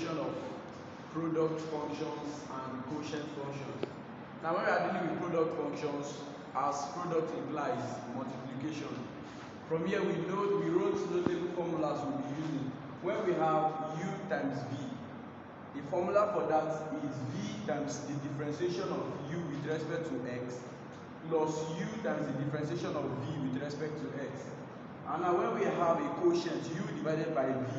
differentiation of product functions and quotient functions. Now when we are dealing with product functions, as product implies multiplication. From here we wrote notable formulas we'll be using. When we have u times v, the formula for that is v times the differentiation of u with respect to x plus u times the differentiation of v with respect to x. And now when we have a quotient u divided by v,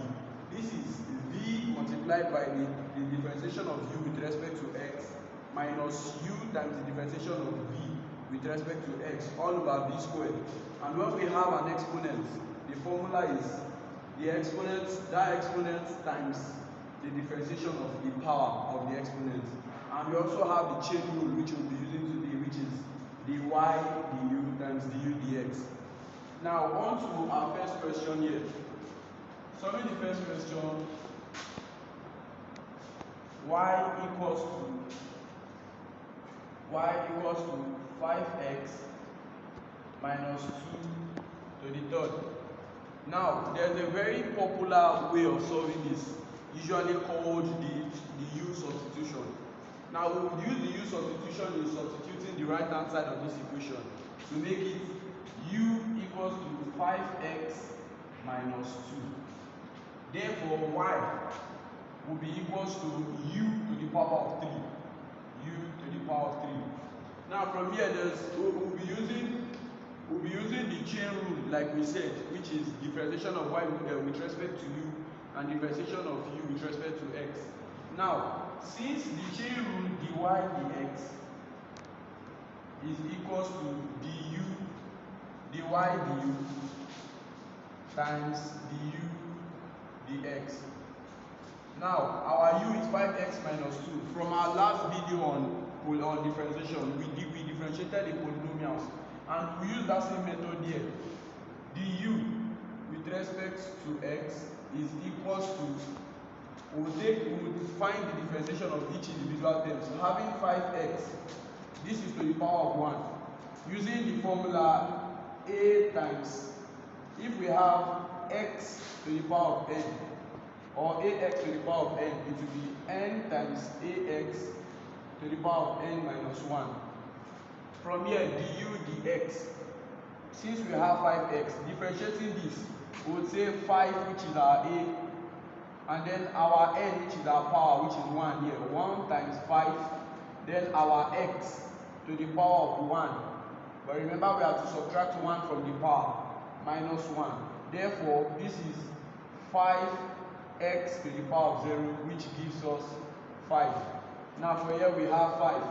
this is v multiplied by the differentiation of u with respect to x minus u times the differentiation of v with respect to x all over v squared. And when we have an exponent, the formula is that exponent times the differentiation of the power of the exponent. And we also have the chain rule which we'll be using today, which is dy du times du dx. Now on to our first question here. Solving the first question, y equals to 5x minus 2 to the third. Now there's a very popular way of solving this, usually called the u substitution. Now we would use the u substitution in substituting the right hand side of this equation to make it u equals to 5x minus 2. Therefore y will be equals to u to the power of 3. U to the power of 3. Now from here we'll be using the chain rule like we said, which is differentiation of y with respect to u and differentiation of u with respect to x. Now since the chain rule dy dx is equals to du dy du times du dx. Now our u is 5x minus 2. From our last video on differentiation, we differentiated the polynomials, and we use that same method here. Du with respect to x is equals to, we will find the differentiation of each individual term. So having 5x, this is to the power of 1. Using the formula a times, if we have x to the power of n, or ax to the power of n, it will be n times ax to the power of n minus 1. From here, du dx, since we have 5x, differentiating this, we would say 5, which is our a, and then our n, which is our power, which is 1 here, 1 times 5, then our x to the power of 1. But remember, we have to subtract 1 from the power, minus 1. Therefore, this is 5x to the power of 0, which gives us 5. Now for here we have 5.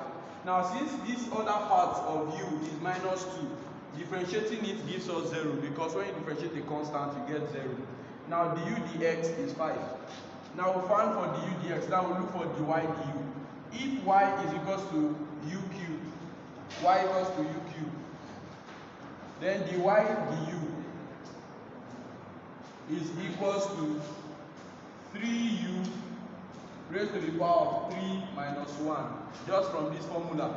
Now since this other part of u is minus 2, differentiating it gives us 0, because when you differentiate a constant you get 0. Now du dx is 5. Now we found for du dx, now we look for dy du. If y is equals to u cubed, y equals to u cubed, then dy du is equals to 3u raised to the power of 3 minus 1. Just from this formula,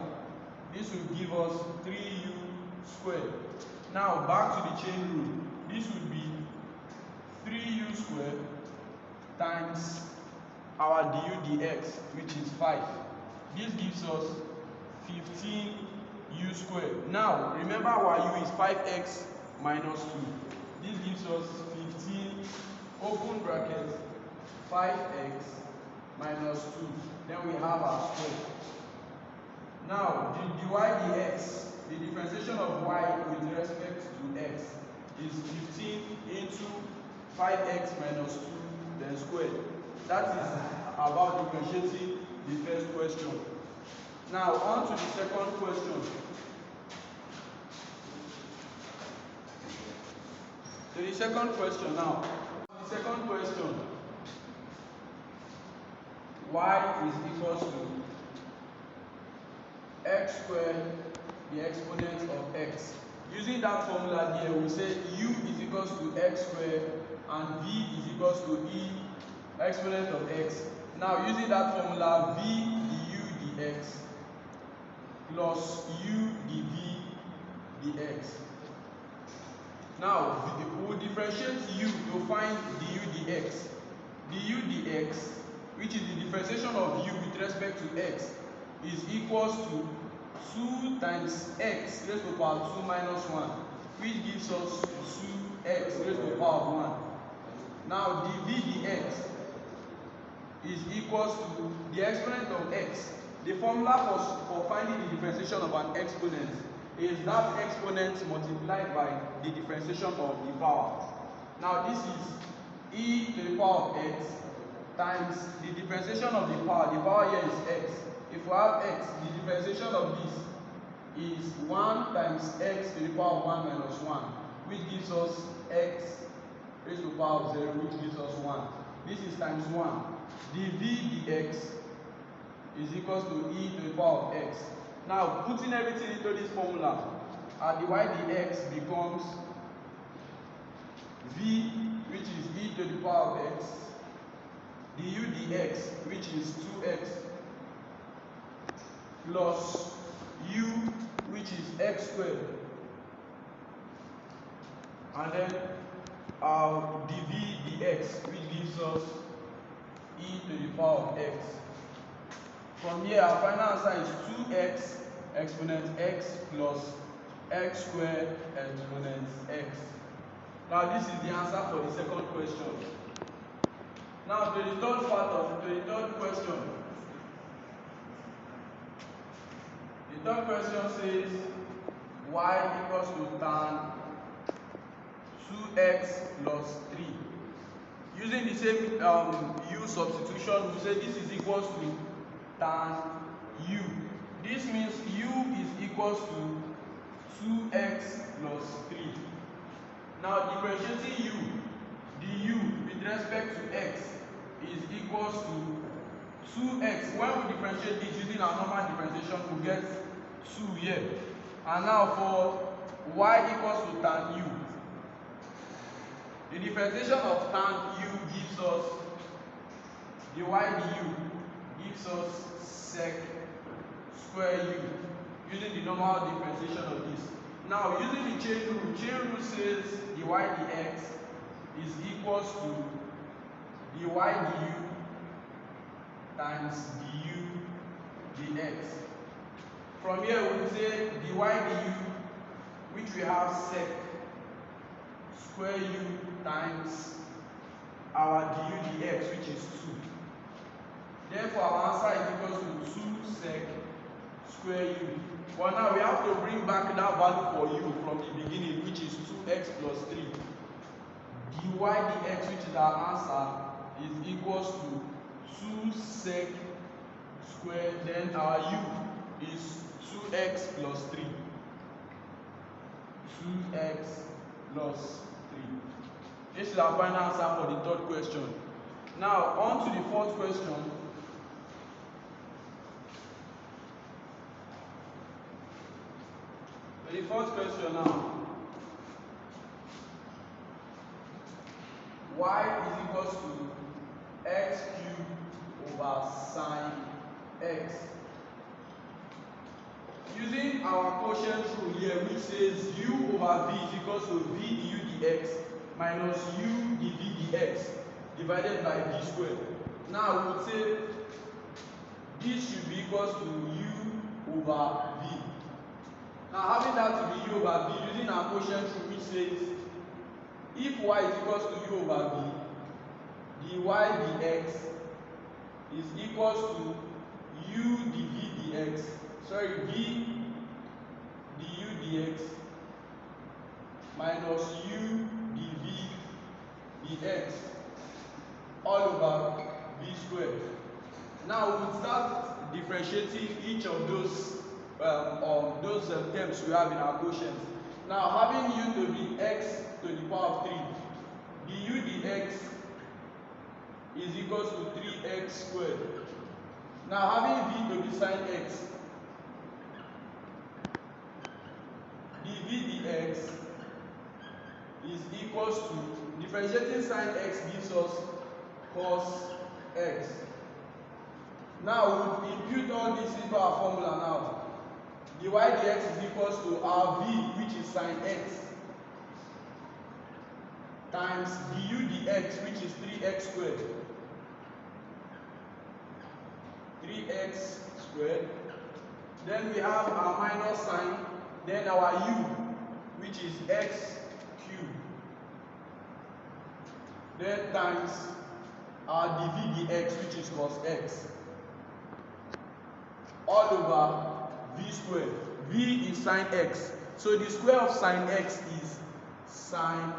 this will give us 3u squared. Now back to the chain rule, this would be 3u squared times our du dx, which is 5. This gives us 15u squared. Now remember our u is 5x minus 2. This gives us 15, open bracket, 5x minus 2. Then we have our square. Now the dy dx, the differentiation of y with respect to x, is 15 into 5x minus 2 then squared. That is about differentiating the first question. Now on to the second question. To the second question now. The second question, y is equals to x squared, the exponent of x. Using that formula here, we say u is equals to x squared and v is equals to e exponent of x. Now using that formula, v du dx plus u dv dx. Now we will differentiate u to find du dx. Du dx, which is the differentiation of u with respect to x, is equals to 2 times x raised to the power 2 minus 1, which gives us 2x raised to the power of 1. Now dv dx is equals to the exponent of x. The formula for finding the differentiation of an exponent is that exponent multiplied by the differentiation of the power. Now this is e to the power of x times the differentiation of the power here is x. If we have x, the differentiation of this is 1 times x to the power of 1 minus 1, which gives us x raised to the power of 0, which gives us 1. This is times 1. dv dx is equals to e to the power of x. Now putting everything into this formula, dy dx becomes v, which is e to the power of x, du dx, which is 2x, plus u, which is x squared, and then dv dx, which gives us e to the power of x. From here, our final answer is 2x exponent x plus x squared exponent x. Now this is the answer for the second question. Now to the third question. The third question says y equals to tan 2x plus 3. Using the same u substitution, we say this is equals to tan u. This means u is equals to 2x plus 3. Now differentiating u, du with respect to x is equals to 2x. When we differentiate this using our normal differentiation, we get 2 here. And now for y equals to tan u, the differentiation of tan u gives us dy du gives us sec square u, using the normal differentiation of this. Now using the chain rule says dy dx is equals to dy du times du dx. From here we will say dy du, which we have sec square u times our du dx, which is 2. Therefore our answer is equals to 2 sec square u. But now we have to bring back that value for u from the beginning, which is 2x plus 3. dy dx, which is our answer, is equals to 2 sec square, then our u is 2x plus 3. 2x plus 3. This is our final answer for the third question. Now on to the fourth question. The fourth question now. Y is equals to x cubed over sine x. Using our quotient rule here, which says u over v is equals to v du dx minus u dv dx divided by v squared. Now we would say this should be equals to u over v. Now having that to be u over v, using our quotient rule, which says if y is equals to u over v, dy dx is equals to u dv dx, v du dx minus u dv dx all over v squared. Now we will start differentiating each of those terms we have in our quotient. Now having u to be x to the power of 3, du dx is equals to 3x squared. Now having v to be sine x, dv dx is equals to, differentiating sine x gives us cos x. Now we impute all this into our formula now. dy dx is equals to our v, which is sine x, times du dx, which is 3x squared, 3x squared. Then we have our minus sign, then our u, which is x cubed. Then times our dv dx, which is cos x, all over v squared. V is sine x. So the square of sine x is sine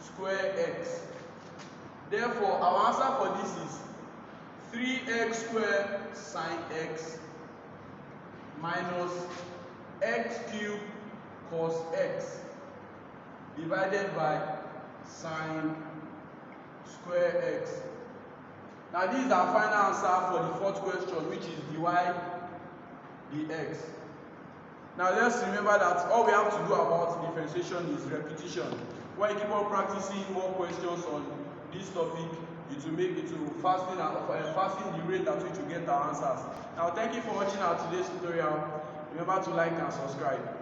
square x. Therefore, our answer for this is 3x squared sine x minus x cubed cos x divided by sine square x. Now this is our final answer for the fourth question, which is dy dx. Now let's remember that all we have to do about differentiation is repetition. When you keep on practicing more questions on this topic, it will fasten the rate at which you get our answers. Now thank you for watching our today's tutorial. Remember to like and subscribe.